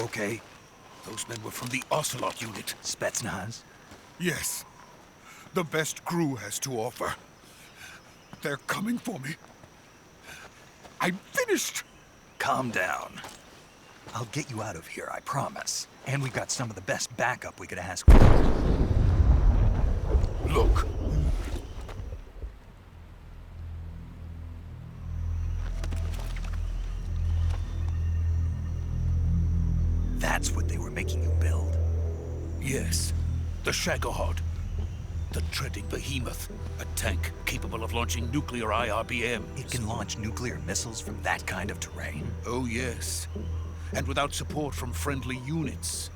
okay? Those men were from the Ocelot unit. Spetsnaz? Yes. The best crew has to offer. They're coming for me. I'm finished! Calm down. I'll get you out of here, I promise. And we've got some of the best backup we could ask for. Look. That's what they were making you build? Yes. The Shagohod. The treading behemoth. A tank capable of launching nuclear IRBMs. It can launch nuclear missiles from that kind of terrain? Oh, yes. And without support from friendly units.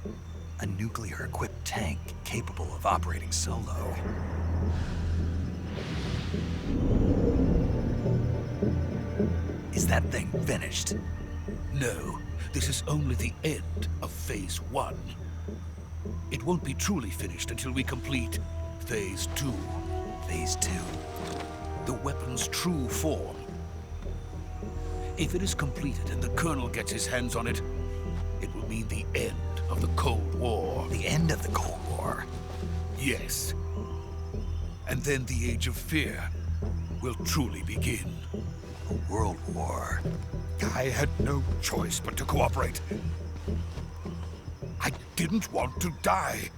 A nuclear-equipped tank capable of operating solo. Is that thing finished? No, this is only the end of Phase 1. It won't be truly finished until we complete Phase 2. Phase 2? The weapon's true form. If it is completed and the Colonel gets his hands on it, it will mean the end of the Cold War. The end of the Cold War? Yes. And then the Age of Fear will truly begin. A world war. I had no choice but to cooperate. I didn't want to die.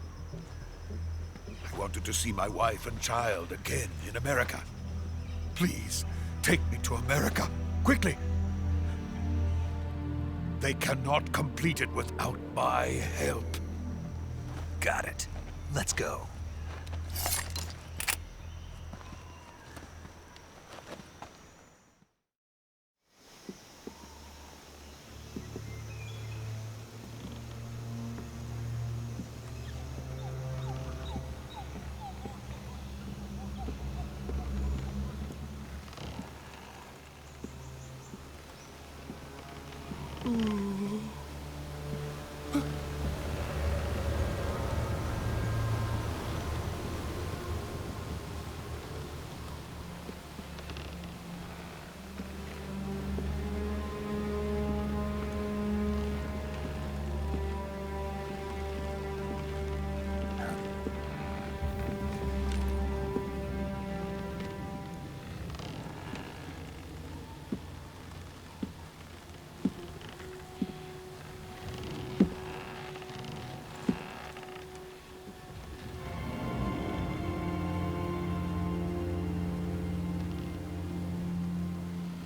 I wanted to see my wife and child again in America. Please, take me to America, quickly. They cannot complete it without my help. Got it. Let's go.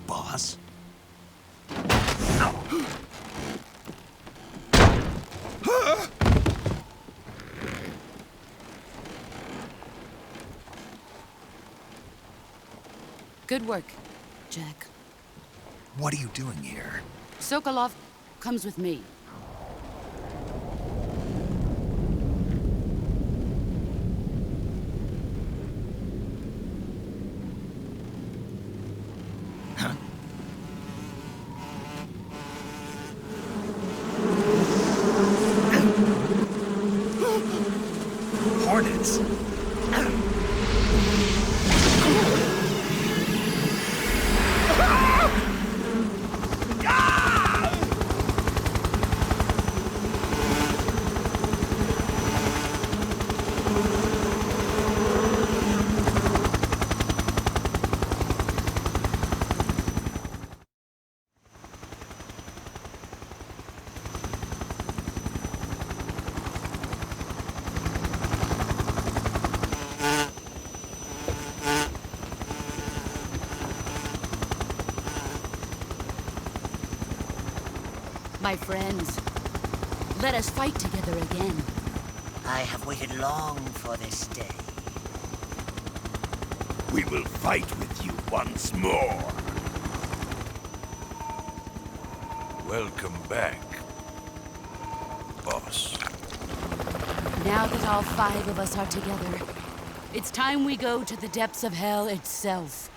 Boss? Good work, Jack. What are you doing here? Sokolov comes with me. Hornets? My friends, let us fight together again. I have waited long for this day. We will fight with you once more. Welcome back, boss. Now that all 5 of us are together, it's time we go to the depths of hell itself.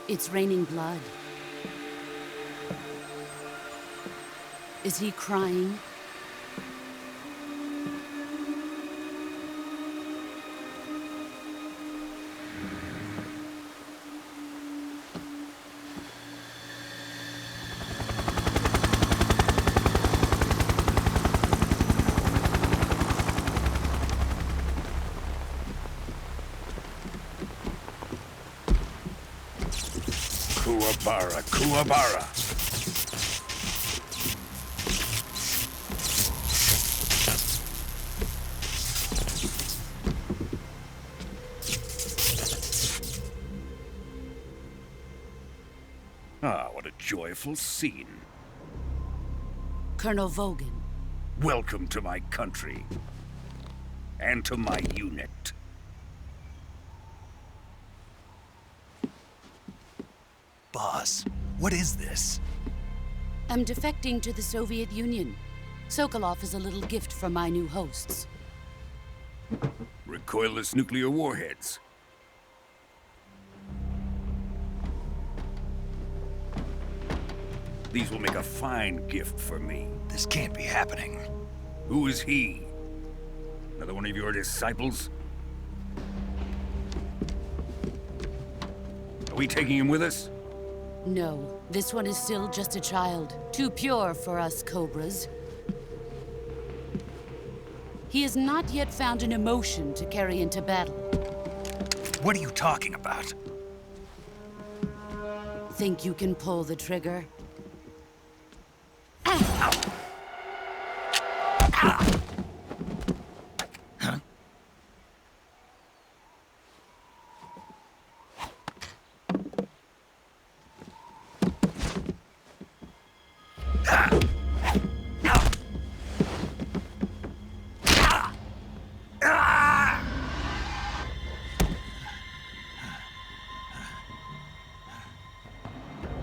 It's raining blood. Is he crying? Kuwabara, Kuwabara. Ah, what a joyful scene. Colonel Vogan. Welcome to my country. And to my unit. Boss, what is this? I'm defecting to the Soviet Union. Sokolov is a little gift from my new hosts. Recoilless nuclear warheads. These will make a fine gift for me. This can't be happening. Who is he? Another one of your disciples? Are we taking him with us? No, this one is still just a child. Too pure for us Cobras. He has not yet found an emotion to carry into battle. What are you talking about? Think you can pull the trigger?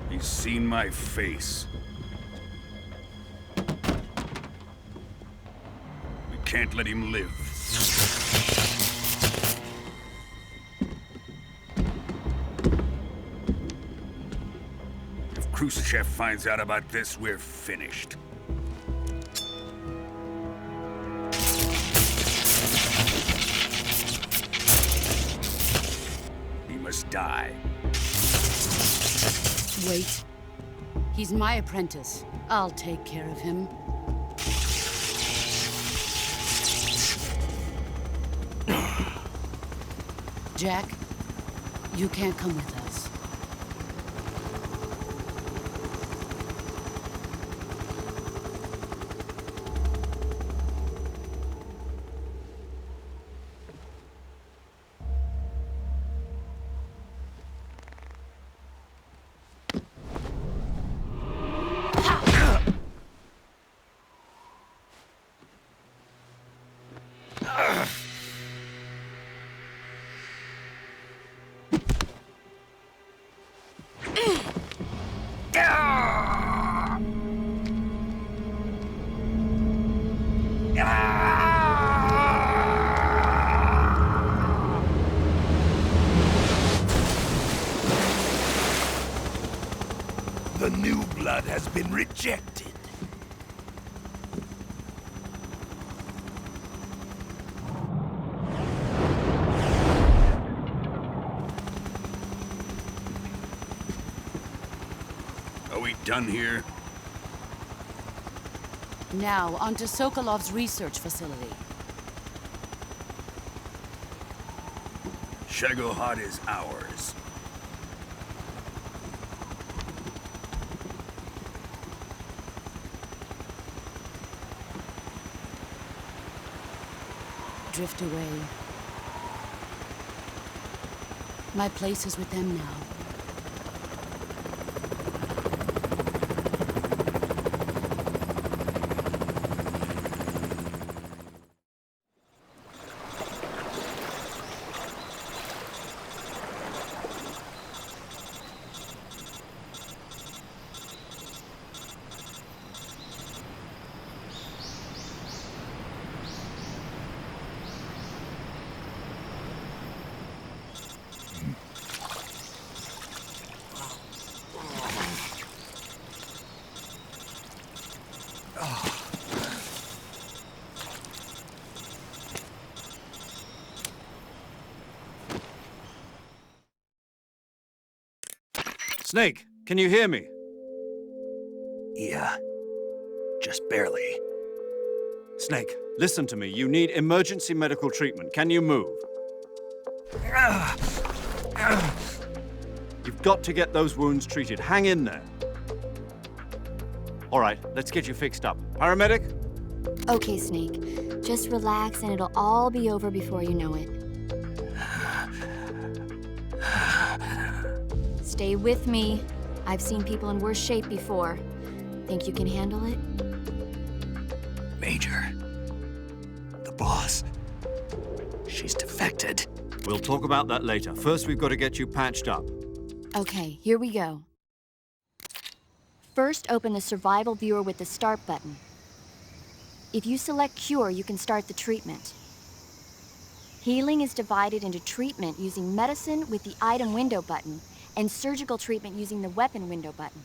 He's seen my face. We can't let him live. If Khrushchev finds out about this, we're finished. He must die. Wait. He's my apprentice. I'll take care of him. Jack, you can't come with us. The new blood has been rejected. Are we done here? Now, onto Sokolov's research facility. Shagohod is ours. Drift away. My place is with them now. Snake, can you hear me? Yeah. Just barely. Snake, listen to me. You need emergency medical treatment. Can you move? You've got to get those wounds treated. Hang in there. All right, let's get you fixed up. Paramedic? Okay, Snake. Just relax and it'll all be over before you know it. Stay with me. I've seen people in worse shape before. Think you can handle it? Major. The boss. She's defected. We'll talk about that later. First, we've got to get you patched up. Okay, here we go. First, open the survival viewer with the start button. If you select cure, you can start the treatment. Healing is divided into treatment using medicine with the item window button and surgical treatment using the weapon window button.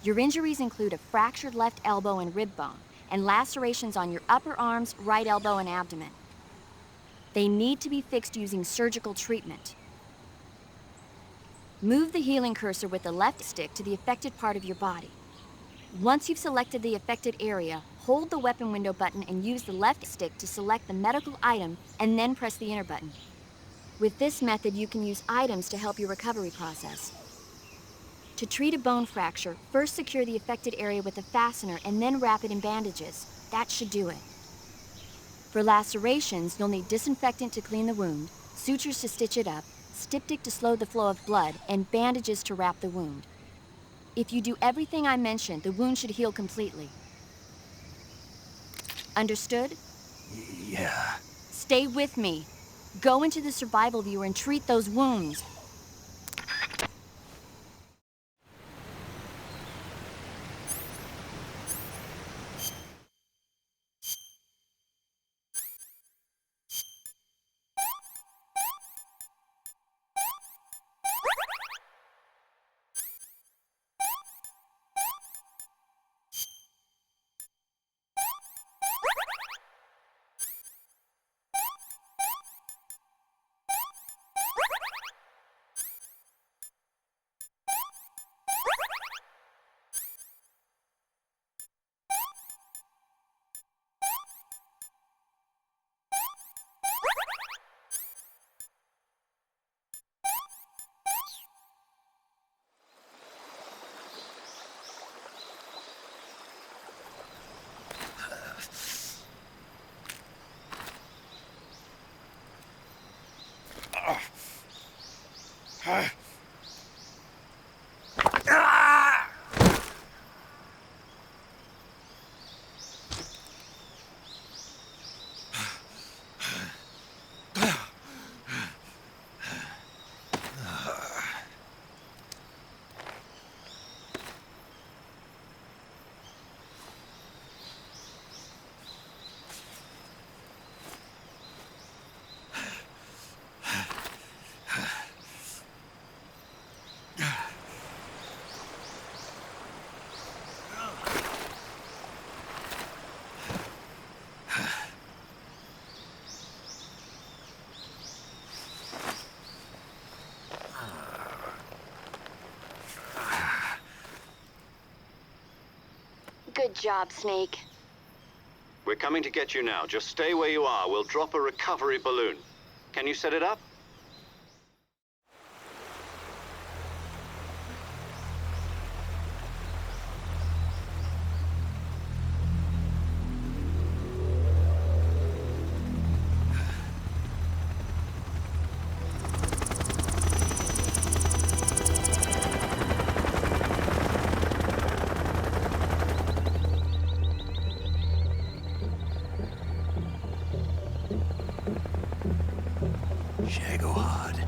Your injuries include a fractured left elbow and rib bone, and lacerations on your upper arms, right elbow, and abdomen. They need to be fixed using surgical treatment. Move the healing cursor with the left stick to the affected part of your body. Once you've selected the affected area, hold the weapon window button and use the left stick to select the medical item, and then press the enter button. With this method, you can use items to help your recovery process. To treat a bone fracture, first secure the affected area with a fastener and then wrap it in bandages. That should do it. For lacerations, you'll need disinfectant to clean the wound, sutures to stitch it up, styptic to slow the flow of blood, and bandages to wrap the wound. If you do everything I mentioned, the wound should heal completely. Understood? Yeah. Stay with me. Go into the survival viewer and treat those wounds. Good job, Snake. We're coming to get you now. Just stay where you are. We'll drop a recovery balloon. Can you set it up? Shagohod.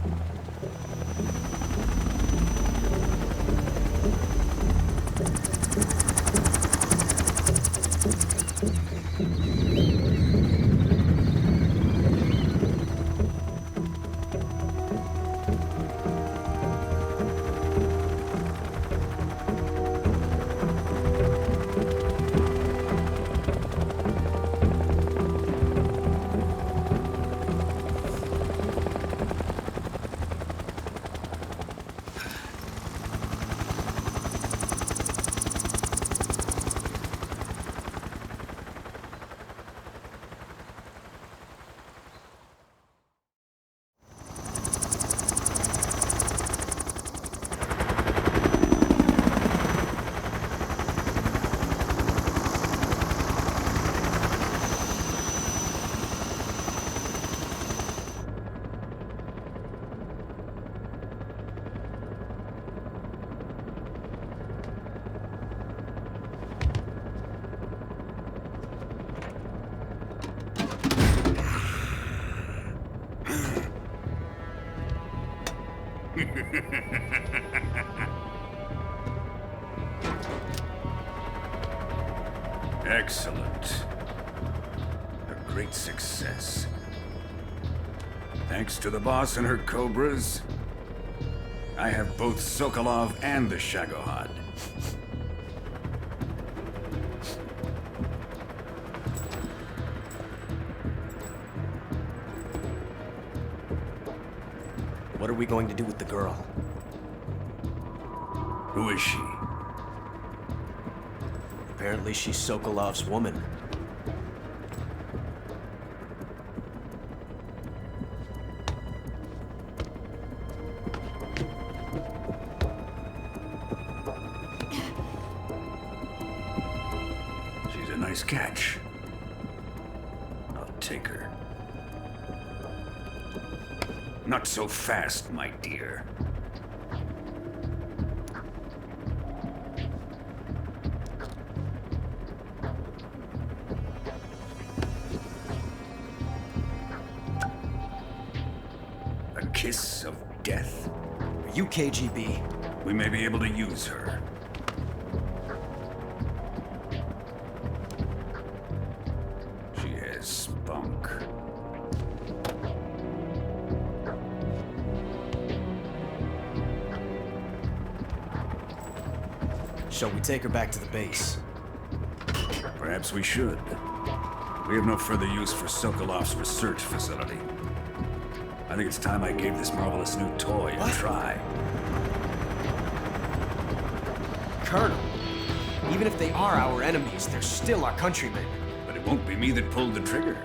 Excellent. A great success. Thanks to the boss and her cobras, I have both Sokolov and the Shagohod. What are we going to do with the girl? Who is she? Apparently she's Sokolov's woman. She's a nice catch. I'll take her. Not so fast, my dear. A kiss of death. Are you KGB? We may be able to use her. She has spunk. Shall we take her back to the base? Perhaps we should. We have no further use for Sokolov's research facility. I think it's time I gave this marvelous new toy a try. Colonel, even if they are our enemies, they're still our countrymen. But it won't be me that pulled the trigger.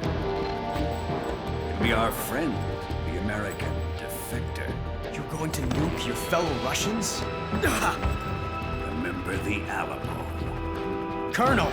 It'll be our friend, the American defector. You're going to nuke your fellow Russians? Remember the Alamo. Colonel!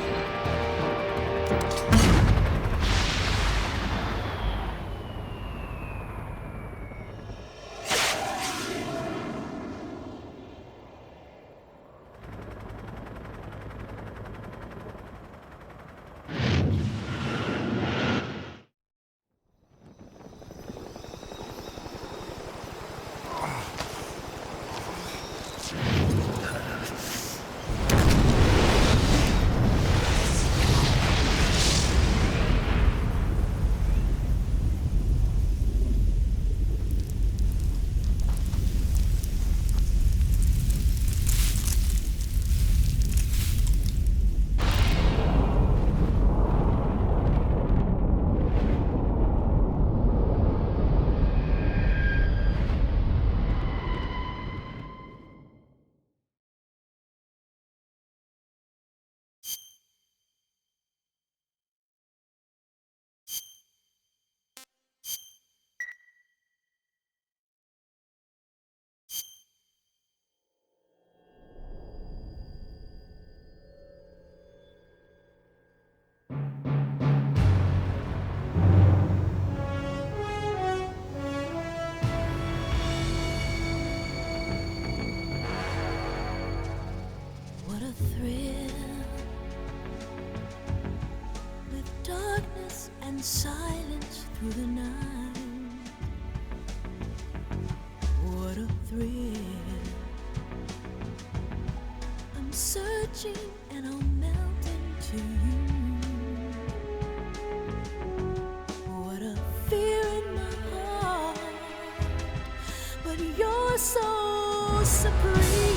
What a thrill, with darkness and silence through the night. What a thrill, I'm searching and I'll melt into you. What a fear in my heart, but you're so supreme.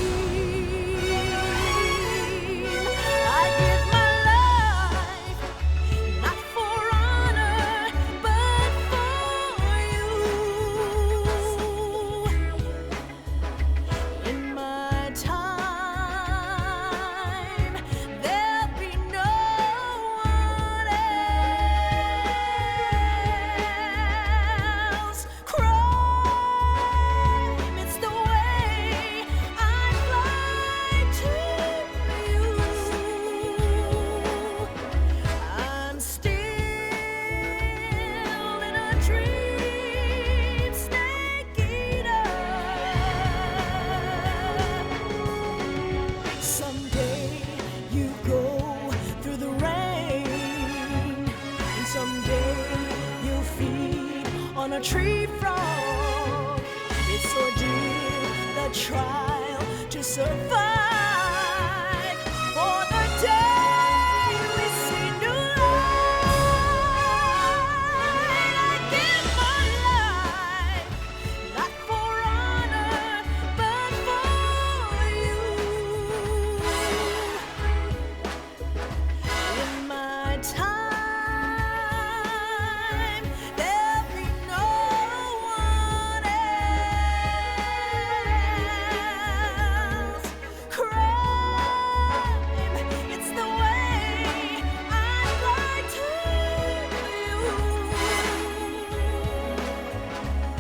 On a tree frog, it's so deep. trial to survive. For the day we see new light, I give my life, not for honor, but for you. In my time, there'll be no one else. Crime, it's the way I'd like to view.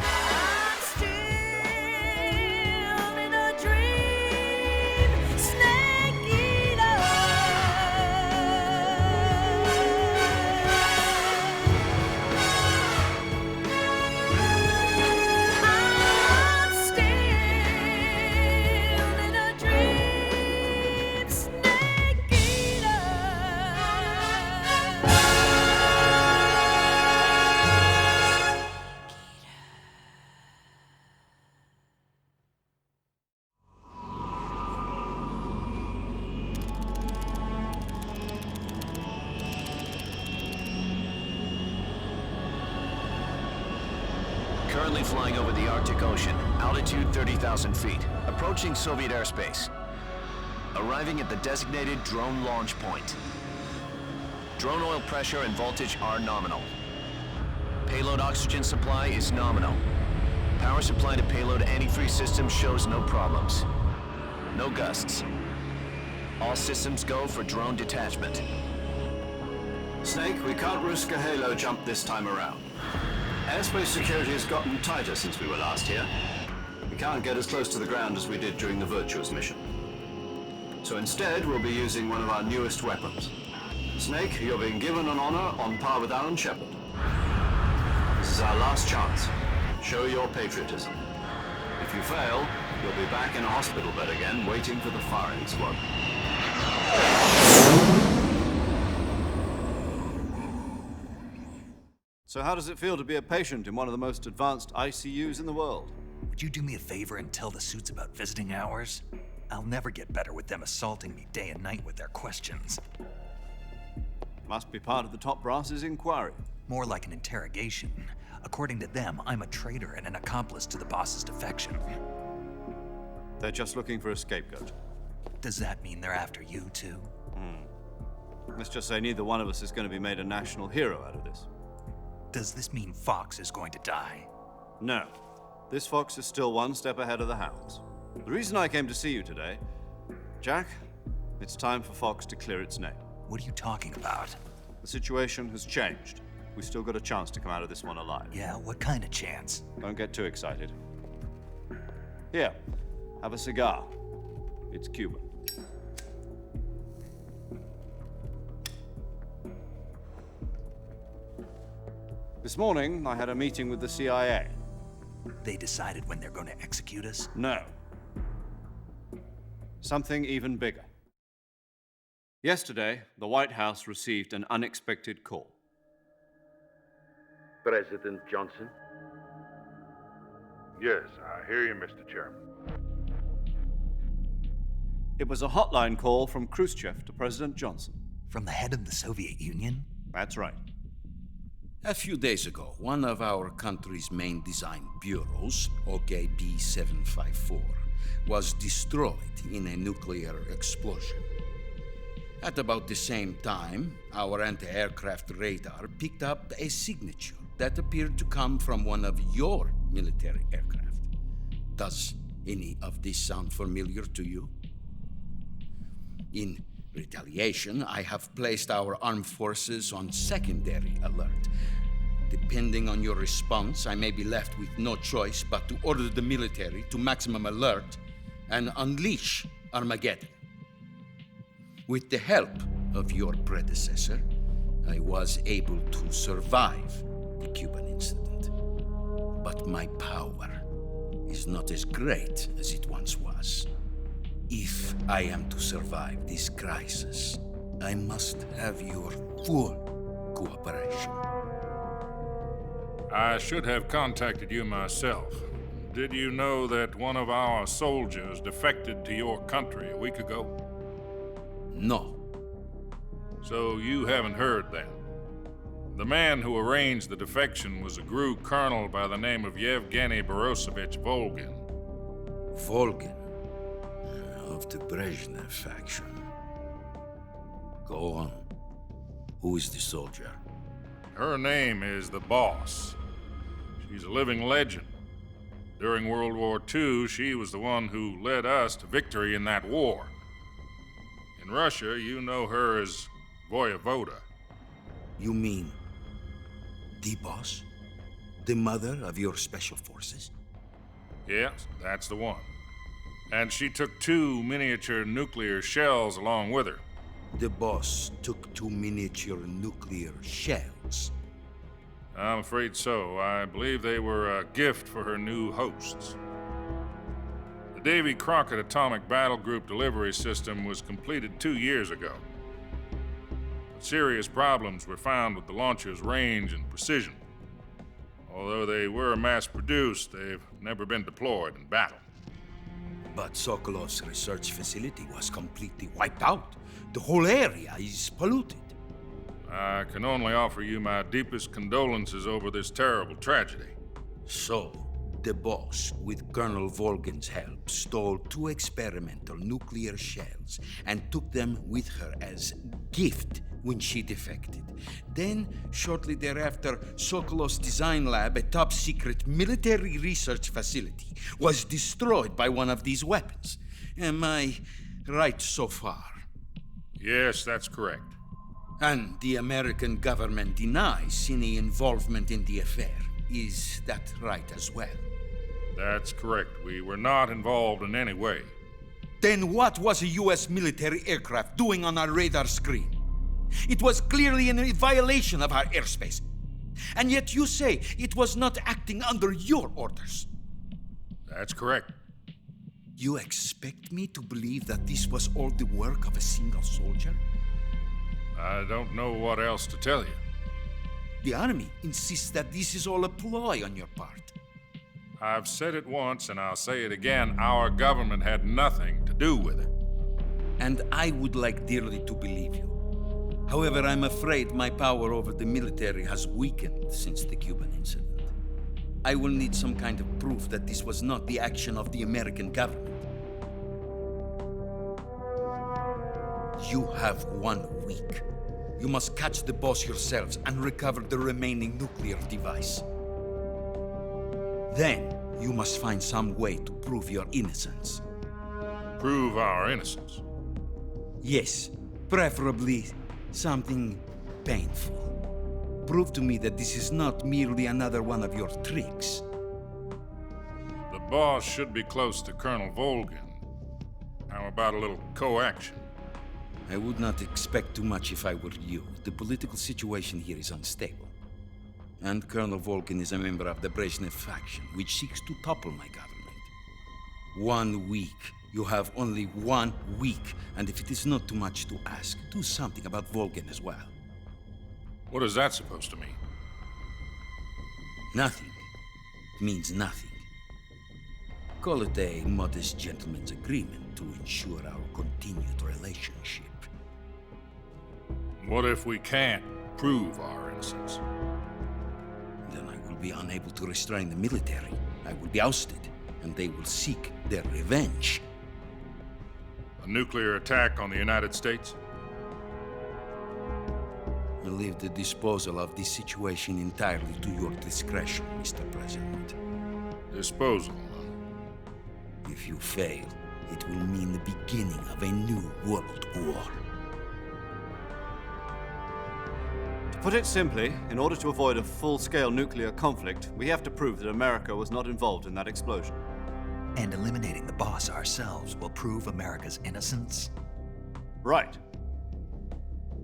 I'm still in a dream, snake eater. I'm still in a dream, snake eater. Currently flying over the Arctic Ocean, altitude 30,000 feet, approaching Soviet airspace. Arriving at the designated drone launch point. Drone oil pressure and voltage are nominal. Payload oxygen supply is nominal. Power supply to payload antifreeze system shows no problems. No gusts. All systems go for drone detachment. Snake, we can't risk a halo jump this time around. Airspace security has gotten tighter since we were last here. We can't get as close to the ground as we did during the Virtuous mission. So instead, we'll be using one of our newest weapons. Snake, you're being given an honor on par with Alan Shepard. This is our last chance. Show your patriotism. If you fail, you'll be back in a hospital bed again, waiting for the firing squad. So how does it feel to be a patient in one of the most advanced ICUs in the world? Would you do me a favor and tell the suits about visiting hours? I'll never get better with them assaulting me day and night with their questions. Must be part of the top brass's inquiry. More like an interrogation. According to them, I'm a traitor and an accomplice to the boss's defection. They're just looking for a scapegoat. Does that mean they're after you, too? Let's just say neither one of us is going to be made a national hero out of this. Does this mean Fox is going to die? No. This fox is still one step ahead of the hounds. The reason I came to see you today, Jack, it's time for Fox to clear its name. What are you talking about? The situation has changed. We've still got a chance to come out of this one alive. Yeah, what kind of chance? Don't get too excited. Here, have a cigar. It's Cuban. This morning, I had a meeting with the CIA. They decided when they're going to execute us? No. Something even bigger. Yesterday, the White House received an unexpected call. President Johnson? Yes, I hear you, Mr. Chairman. It was a hotline call from Khrushchev to President Johnson. From the head of the Soviet Union? That's right. A few days ago, one of our country's main design bureaus, OKB 754, was destroyed in a nuclear explosion. At about the same time, our anti-aircraft radar picked up a signature that appeared to come from one of your military aircraft. Does any of this sound familiar to you? In retaliation, I have placed our armed forces on secondary alert. Depending on your response, I may be left with no choice but to order the military to maximum alert and unleash Armageddon. With the help of your predecessor, I was able to survive the Cuban incident. But my power is not as great as it once was. If I am to survive this crisis, I must have your full cooperation. I should have contacted you myself, Did you know that one of our soldiers defected to your country a week ago? No. So you haven't heard then. The man who arranged the defection was a GRU colonel by the name of Yevgeny Borosovich Volgin. Volgin? Of the Brezhnev faction. Go on. Who is the soldier? Her name is the Boss. She's a living legend. During World War II, she was the one who led us to victory in that war. In Russia, you know her as Voyevoda. You mean the Boss? The mother of your special forces? Yes, that's the one. And she took 2 miniature nuclear shells along with her. The Boss took 2 miniature nuclear shells. I'm afraid so. I believe they were a gift for her new hosts. The Davy Crockett Atomic Battle Group delivery system was completed 2 years ago. But serious problems were found with the launcher's range and precision. Although they were mass-produced, they've never been deployed in battle. But Sokolov's research facility was completely wiped out. The whole area is polluted. I can only offer you my deepest condolences over this terrible tragedy. So, the Boss, with Colonel Volgin's help, stole 2 experimental nuclear shells and took them with her as gift when she defected. Then, shortly thereafter, Sokolov's design lab, a top-secret military research facility, was destroyed by one of these weapons. Am I right so far? Yes, that's correct. And the American government denies any involvement in the affair. Is that right as well? That's correct. We were not involved in any way. Then what was a U.S. military aircraft doing on our radar screen? It was clearly in violation of our airspace. And yet you say it was not acting under your orders. That's correct. You expect me to believe that this was all the work of a single soldier? I don't know what else to tell you. The army insists that this is all a ploy on your part. I've said it once and I'll say it again. Our government had nothing to do with it. And I would like dearly to believe you. However, I'm afraid my power over the military has weakened since the Cuban incident. I will need some kind of proof that this was not the action of the American government. You have 1 week. You must catch the Boss yourselves and recover the remaining nuclear device. Then, you must find some way to prove your innocence. Prove our innocence? Yes, preferably something painful. Prove to me that this is not merely another one of your tricks. The Boss should be close to Colonel Volgin. How about a little co-action? I would not expect too much if I were you. The political situation here is unstable. And Colonel Volgin is a member of the Brezhnev faction, which seeks to topple my government. 1 week. You have only 1 week. And if it is not too much to ask, do something about Volgin as well. What is that supposed to mean? Nothing. It means nothing. Call it a modest gentleman's agreement to ensure our continued relationship. What if we can't prove our innocence? Then I will be unable to restrain the military. I will be ousted, and they will seek their revenge. A nuclear attack on the United States? I leave the disposal of this situation entirely to your discretion, Mr. President. Disposal? If you fail, it will mean the beginning of a new world war. To put it simply, in order to avoid a full-scale nuclear conflict, we have to prove that America was not involved in that explosion. And eliminating the Boss ourselves will prove America's innocence? Right.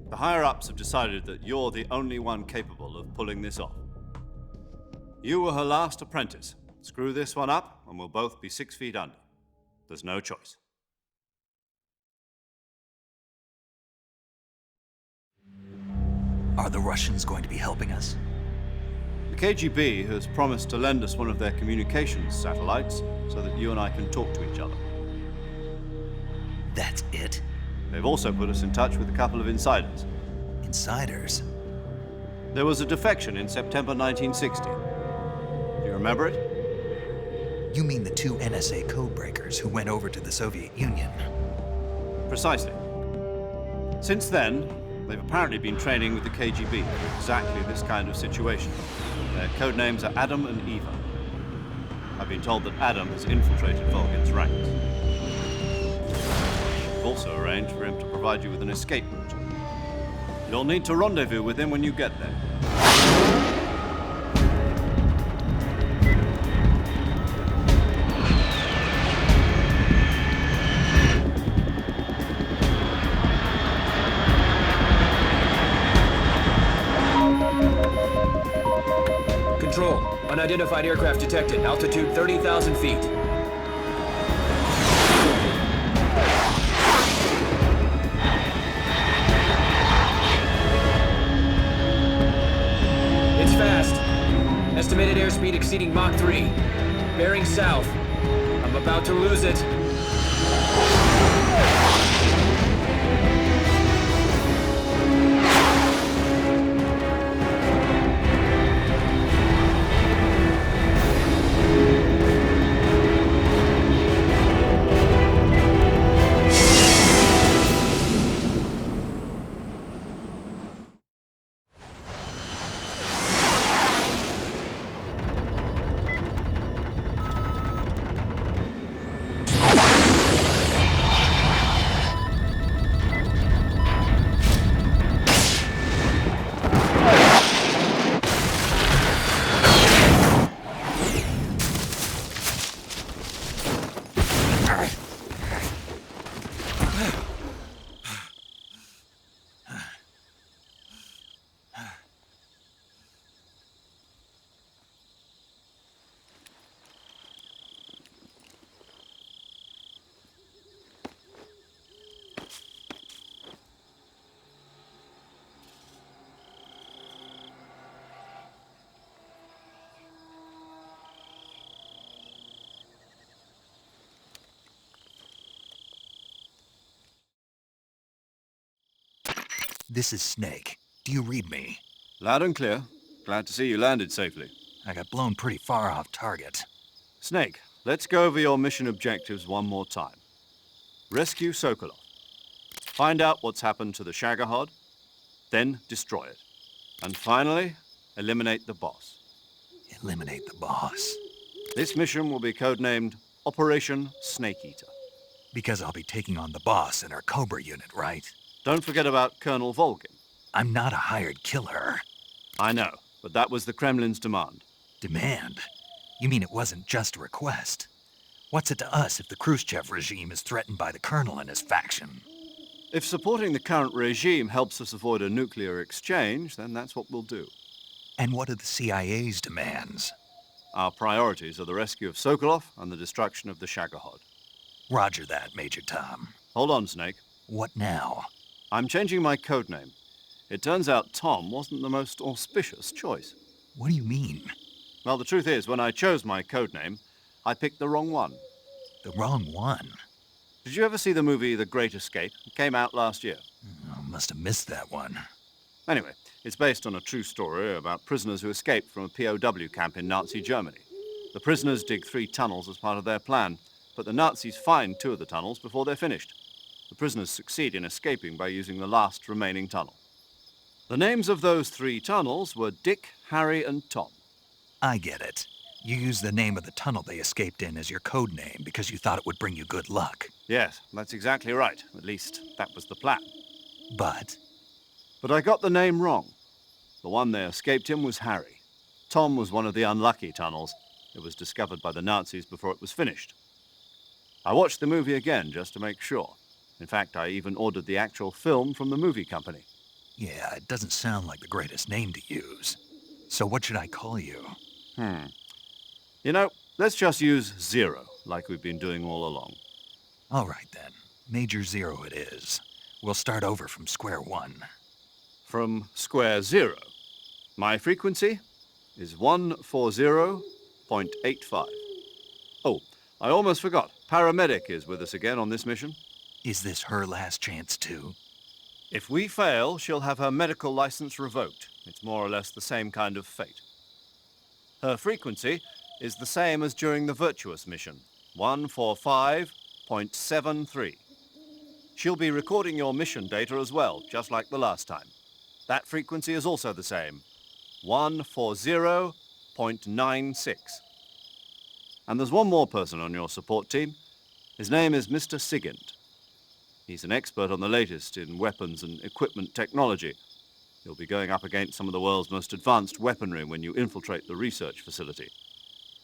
The higher-ups have decided that you're the only one capable of pulling this off. You were her last apprentice. Screw this one up, and we'll both be 6 feet under. There's no choice. Are the Russians going to be helping us? The KGB has promised to lend us one of their communications satellites so that you and I can talk to each other. That's it? They've also put us in touch with a couple of insiders. Insiders? There was a defection in September 1960. Do you remember it? You mean the two NSA codebreakers who went over to the Soviet Union? Precisely. Since then, they've apparently been training with the KGB for exactly this kind of situation. Their code names are Adam and Eva. I've been told that Adam has infiltrated Volgin's ranks. We've also arranged for him to provide you with an escape route. You'll need to rendezvous with him when you get there. Control. Unidentified aircraft detected. Altitude 30,000 feet. It's fast. Estimated airspeed exceeding Mach 3. Bearing south. I'm about to lose it. This is Snake. Do you read me? Loud and clear. Glad to see you landed safely. I got blown pretty far off target. Snake, let's go over your mission objectives one more time. Rescue Sokolov. Find out what's happened to the Shagohod, then destroy it. And finally, eliminate the boss. Eliminate the boss? This mission will be codenamed Operation Snake Eater. Because I'll be taking on the boss in our Cobra unit, right? Don't forget about Colonel Volgin. I'm not a hired killer. I know, but that was the Kremlin's demand. Demand? You mean it wasn't just a request? What's it to us if the Khrushchev regime is threatened by the Colonel and his faction? If supporting the current regime helps us avoid a nuclear exchange, then that's what we'll do. And what are the CIA's demands? Our priorities are the rescue of Sokolov and the destruction of the Shagohod. Roger that, Major Tom. Hold on, Snake. What now? I'm changing my codename. It turns out Tom wasn't the most auspicious choice. What do you mean? Well, the truth is, when I chose my codename, I picked the wrong one. The wrong one? Did you ever see the movie The Great Escape? It came out last year. Oh, must have missed that one. Anyway, it's based on a true story about prisoners who escaped from a POW camp in Nazi Germany. The prisoners dig 3 tunnels as part of their plan, but the Nazis find 2 of the tunnels before they're finished. The prisoners succeed in escaping by using the last remaining tunnel. The names of those 3 tunnels were Dick, Harry, and Tom. I get it. You used the name of the tunnel they escaped in as your code name because you thought it would bring you good luck. Yes, that's exactly right. At least, that was the plan. But I got the name wrong. The one they escaped in was Harry. Tom was one of the unlucky tunnels. It was discovered by the Nazis before it was finished. I watched the movie again just to make sure. In fact, I even ordered the actual film from the movie company. yeah, it doesn't sound like the greatest name to use. So what should I call you? You know, let's just use Zero, like we've been doing all along. All right, then. Major Zero it is. We'll start over from square one. From square zero. My frequency? is 140.85. Oh, I almost forgot. Paramedic is with us again on this mission. Is this her last chance, too? If we fail, she'll have her medical license revoked. It's more or less the same kind of fate. Her frequency is the same as during the Virtuous mission, 145.73. She'll be recording your mission data as well, just like the last time. That frequency is also the same, 140.96. And there's one more person on your support team. His name is Mr. Sigint. He's an expert on the latest in weapons and equipment technology. You'll be going up against some of the world's most advanced weaponry when you infiltrate the research facility.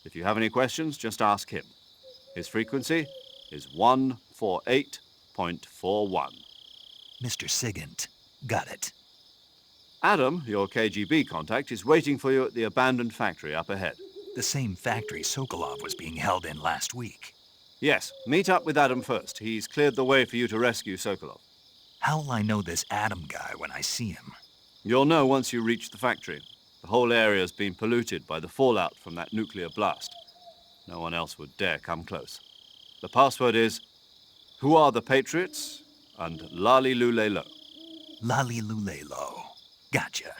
If you have any questions, just ask him. His frequency is 148.41. Mr. Sigint. Got it. Adam, your KGB contact, is waiting for you at the abandoned factory up ahead. The same factory Sokolov was being held in last week. Yes, meet up with Adam first. He's cleared the way for you to rescue Sokolov. How'll I know this Adam guy when I see him? You'll know once you reach the factory. The whole area's been polluted by the fallout from that nuclear blast. No one else would dare come close. The password is, "Who are the Patriots?" and "Lali Lule Lo." Lali Lule Lo. Gotcha.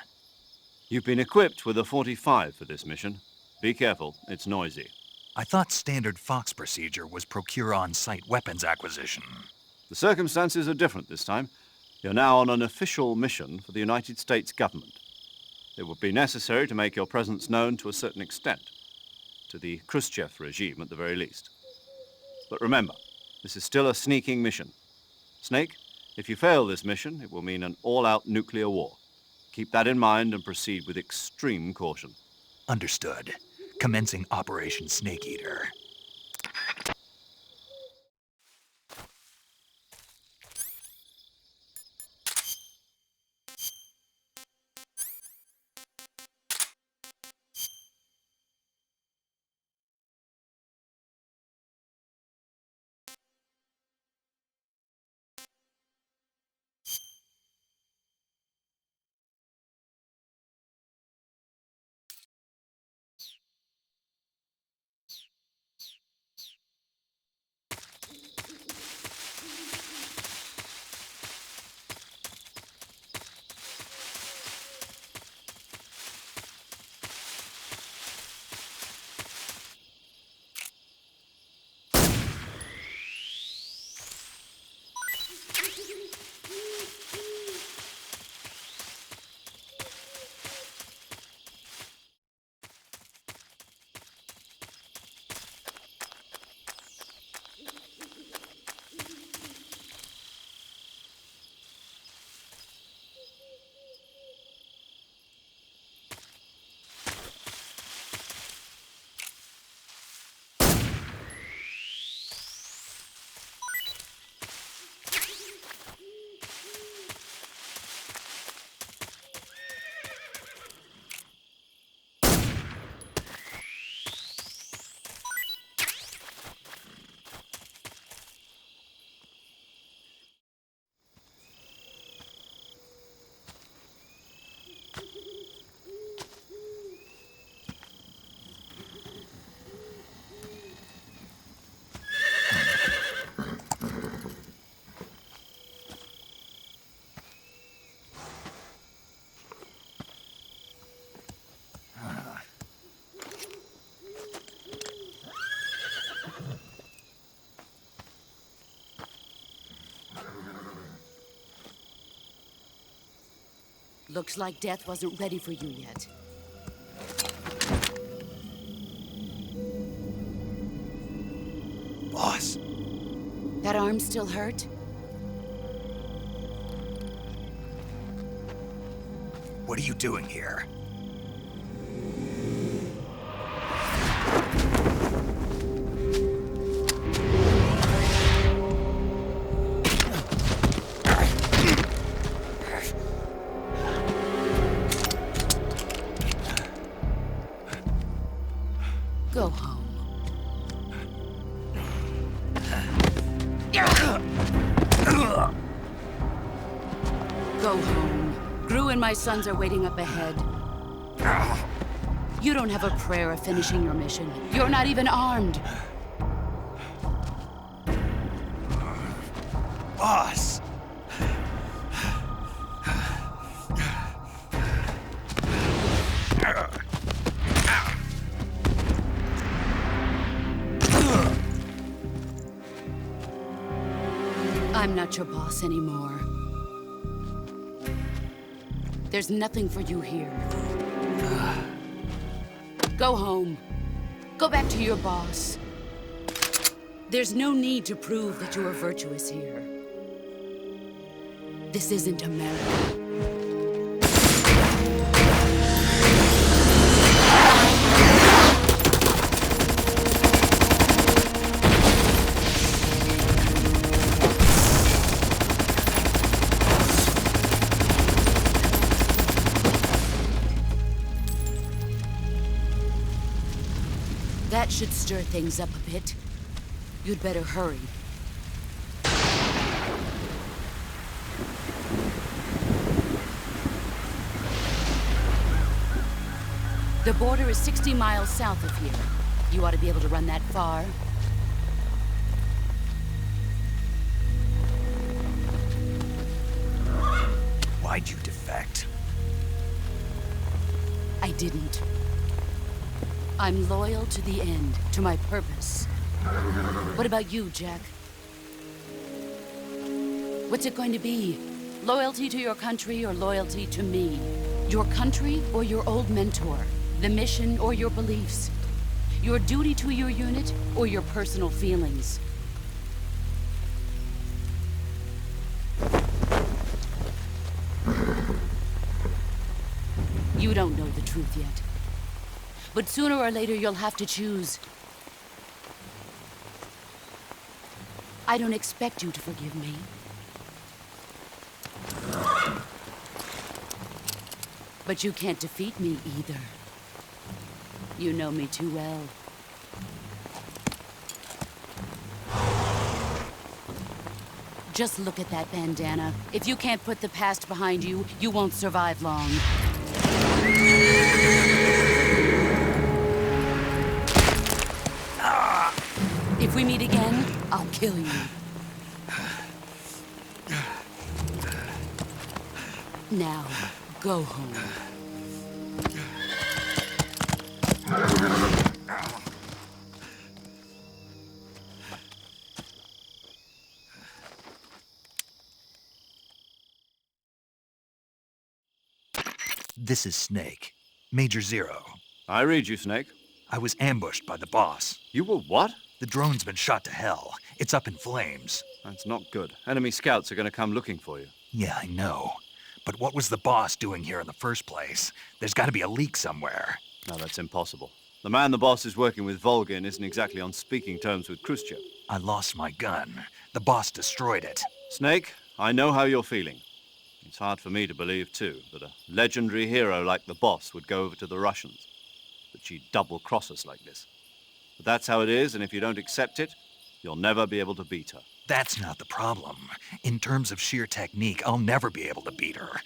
You've been equipped with a 45 for this mission. Be careful, it's noisy. I thought standard Fox procedure was procure on-site weapons acquisition. The circumstances are different this time. You're now on an official mission for the United States government. It would be necessary to make your presence known to a certain extent, to the Khrushchev regime at the very least. But remember, this is still a sneaking mission. Snake, if you fail this mission, it will mean an all-out nuclear war. Keep that in mind and proceed with extreme caution. Understood. Commencing Operation Snake Eater. Looks like death wasn't ready for you yet. Boss. That arm still hurt? What are you doing here? Go home. Go home. Gru and my sons are waiting up ahead. You don't have a prayer of finishing your mission. You're not even armed. Boss! I'm not your boss anymore. There's nothing for you here. Go home. Go back to your boss. There's no need to prove that you are virtuous here. This isn't America. That should stir things up a bit. You'd better hurry. The border is 60 miles south of here. You ought to be able to run that far. Why'd you defect? I didn't. I'm loyal to the end, to my purpose. What about you, Jack? What's it going to be? Loyalty to your country or loyalty to me? Your country or your old mentor? The mission or your beliefs? Your duty to your unit or your personal feelings? You don't know the truth yet. But sooner or later, you'll have to choose. I don't expect you to forgive me. But you can't defeat me either. You know me too well. Just look at that bandana. If you can't put the past behind you, you won't survive long. If we meet again, I'll kill you. Now, go home. This is Snake. Major Zero. I read you, Snake. I was ambushed by the boss. You were what? The drone's been shot to hell. It's up in flames. That's not good. Enemy scouts are going to come looking for you. Yeah, I know. But what was the boss doing here in the first place? There's got to be a leak somewhere. No, that's impossible. The man the boss is working with, Volgin, isn't exactly on speaking terms with Khrushchev. I lost my gun. The boss destroyed it. Snake, I know how you're feeling. It's hard for me to believe, too, that a legendary hero like the boss would go over to the Russians. That she'd double-cross us like this. But that's how it is, and if you don't accept it, you'll never be able to beat her. That's not the problem. In terms of sheer technique, I'll never be able to beat her.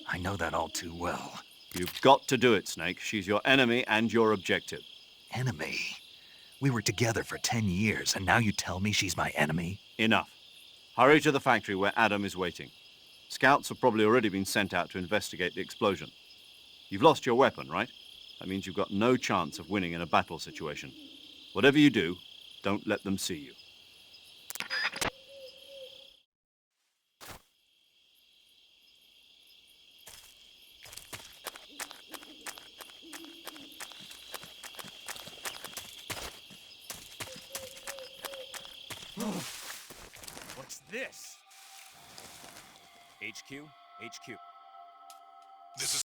I know that all too well. You've got to do it, Snake. She's your enemy and your objective. Enemy? We were together for 10 years, and now you tell me she's my enemy? Enough. Hurry to the factory where Adam is waiting. Scouts have probably already been sent out to investigate the explosion. You've lost your weapon, right? That means you've got no chance of winning in a battle situation. Whatever you do, don't let them see you. What's this? HQ? HQ. This is